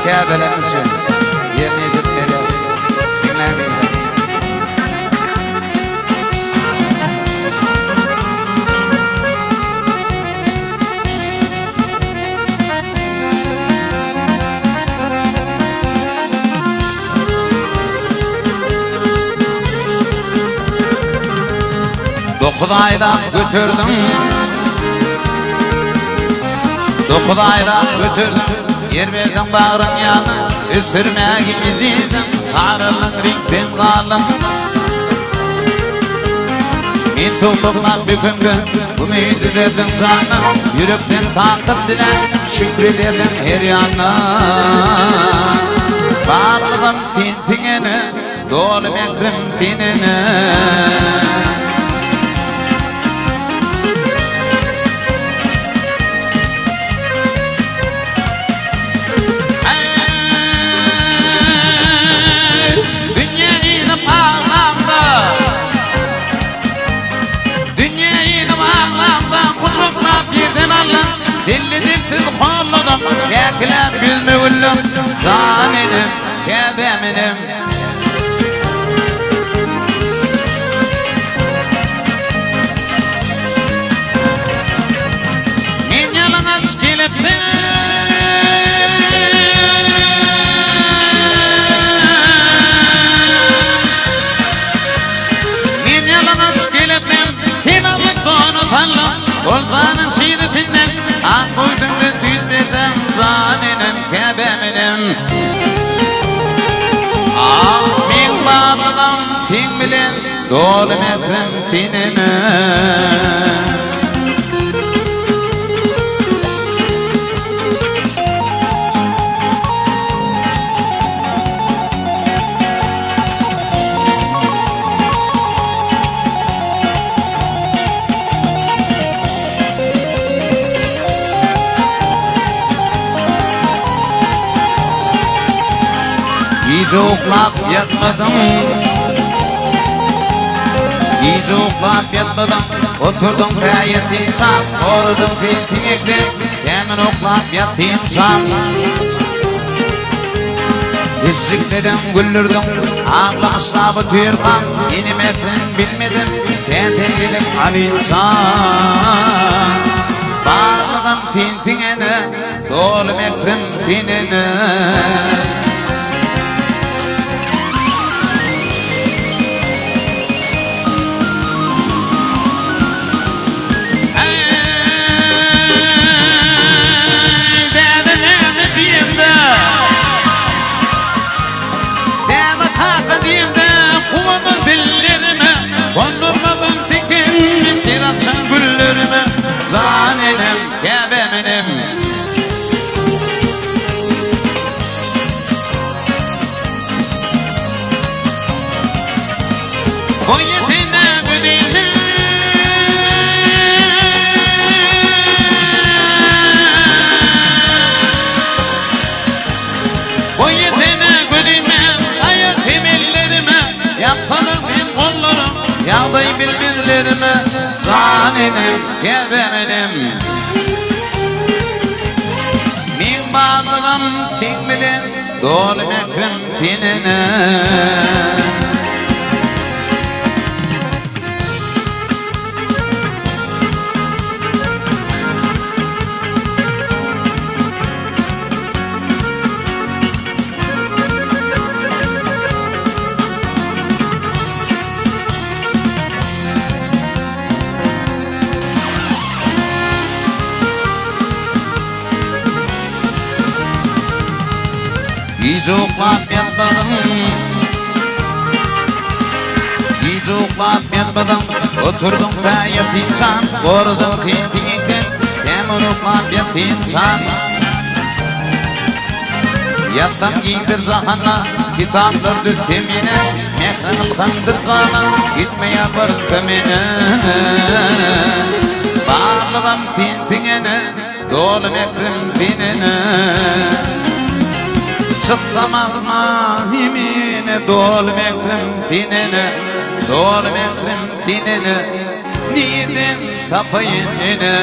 Kabe'lerimiz yerine gitmeli. Dinlemeyin. Dokuz ayda götürdüm, dokuz ayda götürdüm, yer verdim bağrın yanı, üstürmeği izledim, karılın ringden kalım. Men to'xtaqlab büküngü, bunu izledim canım, yürekten takip dilen, şükrederdim her yana. Bağrım sensin, dolu mekrim senin. Dilli dilsiz kolladım, yaklap yüzme ullum, canenim, Kabe'minim. Men yalang'och kelibdi, men yalang'och kelibdim, sen Allah'ni tanlab, bo'lsaning şiirisinden. An koydumda tüydedim zanenim, Kabe'minim. Ah men bağladım sen bilen, dolu mekrim senin. Yoklap yatmadım, yoklap yatmadım, oturdum gayet insan, ordum tinekli, hemen oklap yattıysan. Eşikledim, güldürdüm, ağla asabı tüyürmem, yeni metrin bilmedim, kente gelip al insan. Bağladım tintingeni, dolu mekrim finini. Kondurmadın dikin, bir açan güllerime, zanenim, Kabe'minim. O yetine güdüğüne, o yetine güdüğüme, ayak emellerime, yapalım ben kollarım. Yağday bilmezlerime, canenim, Kabe'minim. Men bağlığım sen bilen, dolu mekrim senin. Yoklap yatmadım, oturdum gayet insan, ordum tintikten, hemen oklap yattıysan. Yatsam giydir zahanla, kitaplar düttüm yine, mekranım kandır kana, gitmeye bıraktım yine. Bağladım tintingeni, dolu mekrim dinini. Çıksam alma himine, dolu mekrim dinini, dolu mekrim dinini, neden tapayın yine.